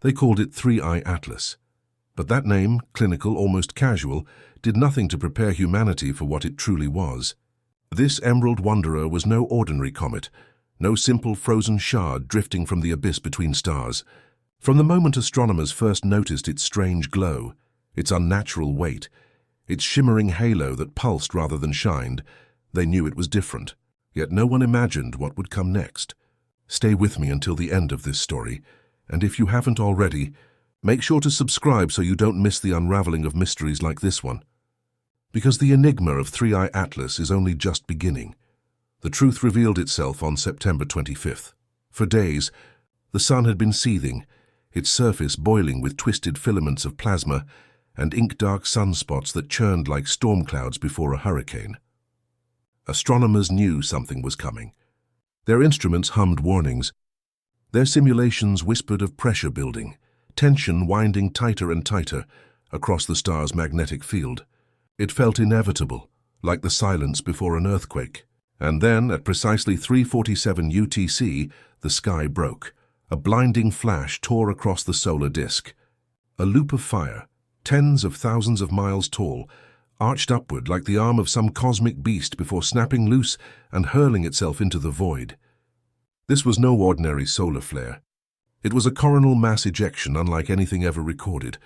They called it 3I Atlas. But that name, clinical, almost casual, did nothing to prepare humanity for what it truly was. This emerald wanderer was no ordinary comet, no simple frozen shard drifting from the abyss between stars. From the moment astronomers first noticed its strange glow, its unnatural weight, its shimmering halo that pulsed rather than shined, they knew it was different. Yet no one imagined what would come next. Stay with me until the end of this story, and if you haven't already, make sure to subscribe so you don't miss the unraveling of mysteries like this one. Because the enigma of 3I Atlas is only just beginning. The truth revealed itself on September 25th. For days, the sun had been seething, its surface boiling with twisted filaments of plasma and ink-dark sunspots that churned like storm clouds before a hurricane. Astronomers knew something was coming. Their instruments hummed warnings. Their simulations whispered of pressure building, tension winding tighter and tighter across the star's magnetic field. It felt inevitable, like the silence before an earthquake. And then, at precisely 3:47 UTC, the sky broke. A blinding flash tore across the solar disk. A loop of fire, tens of thousands of miles tall, arched upward like the arm of some cosmic beast before snapping loose and hurling itself into the void. This was no ordinary solar flare. It was a coronal mass ejection unlike anything ever recorded.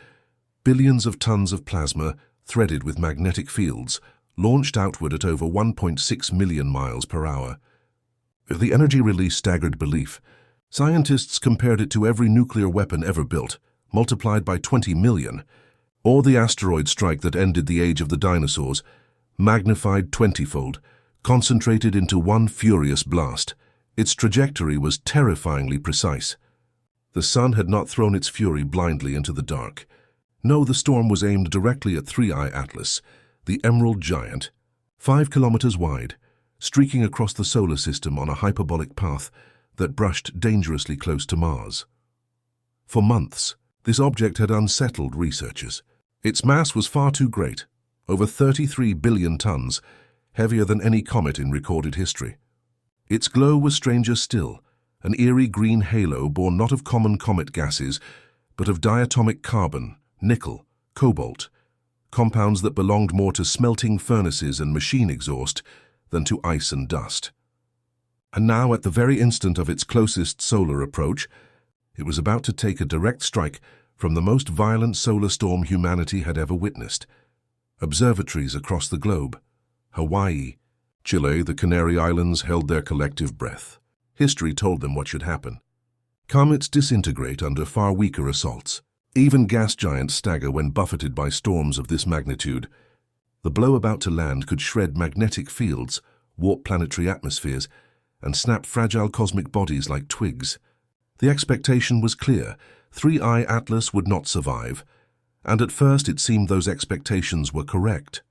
Billions of tons of plasma, threaded with magnetic fields, launched outward at over 1.6 million miles per hour. The energy release staggered belief. Scientists compared it to every nuclear weapon ever built, multiplied by 20 million, or the asteroid strike that ended the age of the dinosaurs, magnified 20-fold, concentrated into one furious blast. Its trajectory was terrifyingly precise. The sun had not thrown its fury blindly into the dark. No, the storm was aimed directly at 3I Atlas, the emerald giant, 5 kilometers wide, streaking across the solar system on a hyperbolic path that brushed dangerously close to Mars. For months, this object had unsettled researchers. Its mass was far too great, over 33 billion tons, heavier than any comet in recorded history. Its glow was stranger still, an eerie green halo born not of common comet gases, but of diatomic carbon, nickel, cobalt, compounds that belonged more to smelting furnaces and machine exhaust than to ice and dust. And now, at the very instant of its closest solar approach, it was about to take a direct strike from the most violent solar storm humanity had ever witnessed. Observatories across the globe, Hawaii, Chile, the Canary Islands held their collective breath. History told them what should happen. Comets disintegrate under far weaker assaults. Even gas giants stagger when buffeted by storms of this magnitude. The blow about to land could shred magnetic fields, warp planetary atmospheres, and snap fragile cosmic bodies like twigs. The expectation was clear. 3I Atlas would not survive, and at first it seemed those expectations were correct.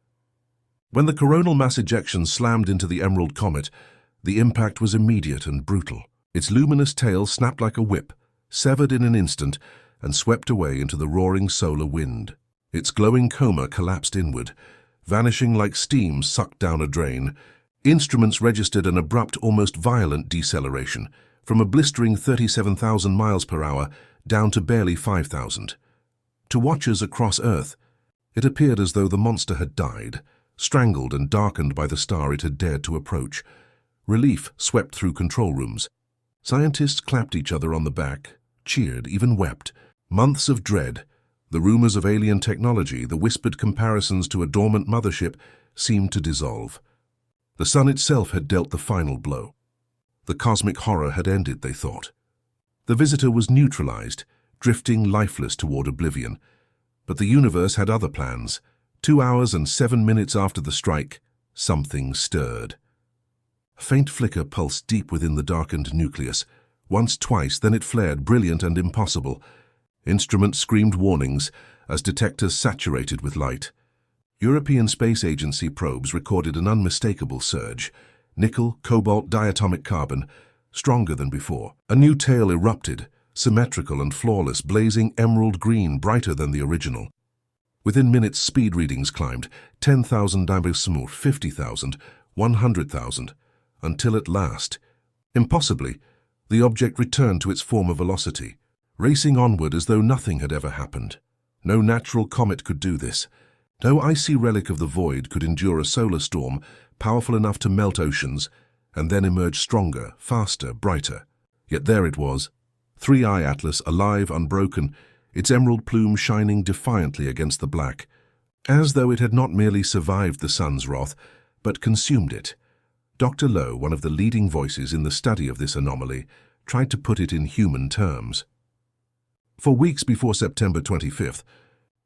When the coronal mass ejection slammed into the Emerald Comet, the impact was immediate and brutal. Its luminous tail snapped like a whip, severed in an instant, and swept away into the roaring solar wind. Its glowing coma collapsed inward, vanishing like steam sucked down a drain. Instruments registered an abrupt, almost violent deceleration, from a blistering 37,000 miles per hour down to barely 5,000. To watchers across Earth, it appeared as though the monster had died, strangled and darkened by the star it had dared to approach. Relief swept through control rooms. Scientists clapped each other on the back, cheered, even wept. Months of dread, the rumors of alien technology, the whispered comparisons to a dormant mothership, seemed to dissolve. The sun itself had dealt the final blow. The cosmic horror had ended, they thought. The visitor was neutralized, drifting lifeless toward oblivion. But the universe had other plans. 2 hours and 7 minutes after the strike, something stirred. A faint flicker pulsed deep within the darkened nucleus. Once, twice, then it flared, brilliant and impossible. Instruments screamed warnings as detectors saturated with light. European Space Agency probes recorded an unmistakable surge. Nickel, cobalt, diatomic carbon, stronger than before. A new tail erupted, symmetrical and flawless, blazing emerald green, brighter than the original. Within minutes, speed readings climbed, 10,000 dBs, 50,000, 100,000, until at last, impossibly, the object returned to its former velocity. racing onward as though nothing had ever happened. No natural comet could do this. No icy relic of the void could endure a solar storm powerful enough to melt oceans and then emerge stronger, faster, brighter. Yet there it was, 3I Atlas, alive, unbroken, its emerald plume shining defiantly against the black, as though it had not merely survived the sun's wrath, but consumed it. Dr. Lowe, one of the leading voices in the study of this anomaly, tried to put it in human terms. For weeks before September 25th,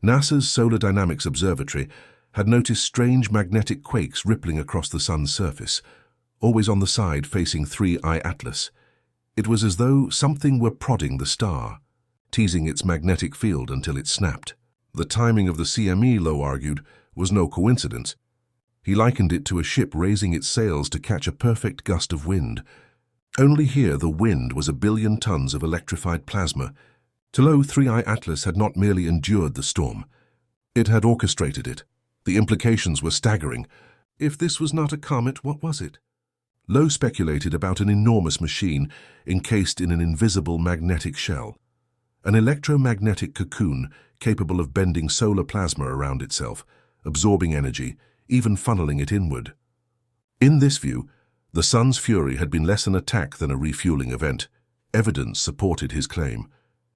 NASA's Solar Dynamics Observatory had noticed strange magnetic quakes rippling across the sun's surface, always on the side facing 3I Atlas. It was as though something were prodding the star, teasing its magnetic field until it snapped. The timing of the CME, Lowe argued, was no coincidence. He likened it to a ship raising its sails to catch a perfect gust of wind. Only here the wind was 1 billion tons of electrified plasma. To Lowe, 3I Atlas had not merely endured the storm. It had orchestrated it. The implications were staggering. If this was not a comet, what was it? Lowe speculated about an enormous machine encased in an invisible magnetic shell, an electromagnetic cocoon capable of bending solar plasma around itself, absorbing energy, even funneling it inward. In this view, the sun's fury had been less an attack than a refueling event. Evidence supported his claim.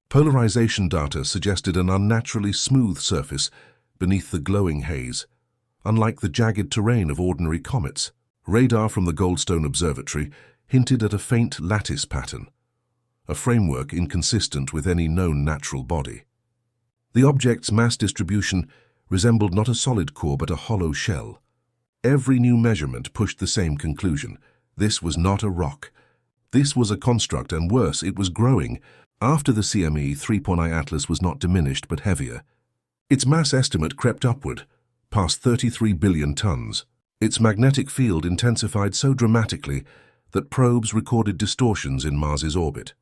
Polarization data suggested an unnaturally smooth surface beneath the glowing haze, unlike the jagged terrain of ordinary comets. Radar from the Goldstone Observatory hinted at a faint lattice pattern, a framework inconsistent with any known natural body. The object's mass distribution resembled not a solid core but a hollow shell. Every new measurement pushed the same conclusion. This was not a rock. This was a construct, and worse, it was growing. After the CME, 3I Atlas was not diminished but heavier. Its mass estimate crept upward, past 33 billion tons. Its magnetic field intensified so dramatically that probes recorded distortions in Mars's orbit.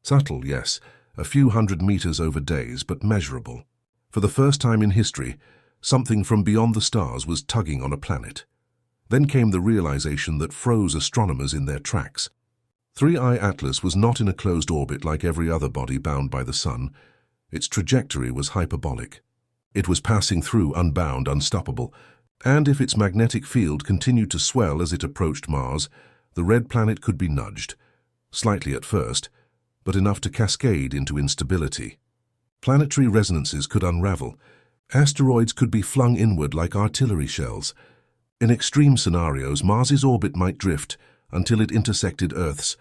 Subtle, yes, a few hundred meters over days, but measurable. For the first time in history, something from beyond the stars was tugging on a planet. Then came the realization that froze astronomers in their tracks. 3I Atlas was not in a closed orbit like every other body bound by the sun. Its trajectory was hyperbolic. It was passing through unbound, unstoppable, and if its magnetic field continued to swell as it approached Mars, the red planet could be nudged, slightly at first, but enough to cascade into instability. Planetary resonances could unravel. Asteroids could be flung inward like artillery shells. In extreme scenarios, Mars's orbit might drift until it intersected Earth's,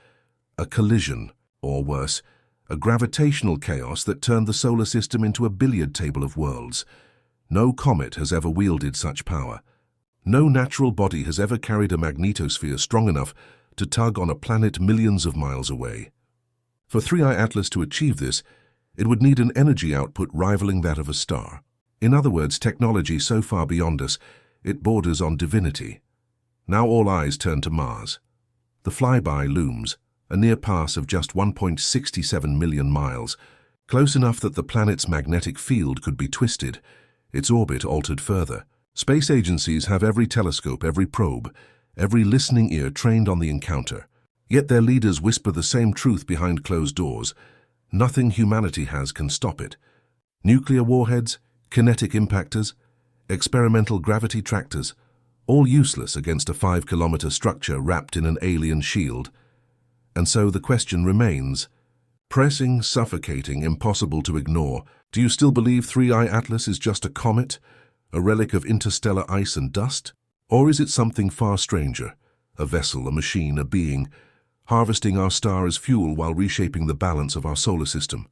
a collision, or worse, a gravitational chaos that turned the solar system into a billiard table of worlds. No comet has ever wielded such power. No natural body has ever carried a magnetosphere strong enough to tug on a planet millions of miles away. For 3I Atlas to achieve this, it would need an energy output rivaling that of a star. In other words, technology so far beyond us, it borders on divinity. Now all eyes turn to Mars. The flyby looms, a near pass of just 1.67 million miles, close enough that the planet's magnetic field could be twisted, its orbit altered further. Space agencies have every telescope, every probe, every listening ear trained on the encounter. Yet their leaders whisper the same truth behind closed doors. Nothing humanity has can stop it. Nuclear warheads, kinetic impactors, experimental gravity tractors, all useless against a 5-kilometer structure wrapped in an alien shield. And so the question remains, pressing, suffocating, impossible to ignore. Do you still believe 3I Atlas is just a comet, a relic of interstellar ice and dust? Or is it something far stranger, a vessel, a machine, a being, harvesting our star as fuel while reshaping the balance of our solar system?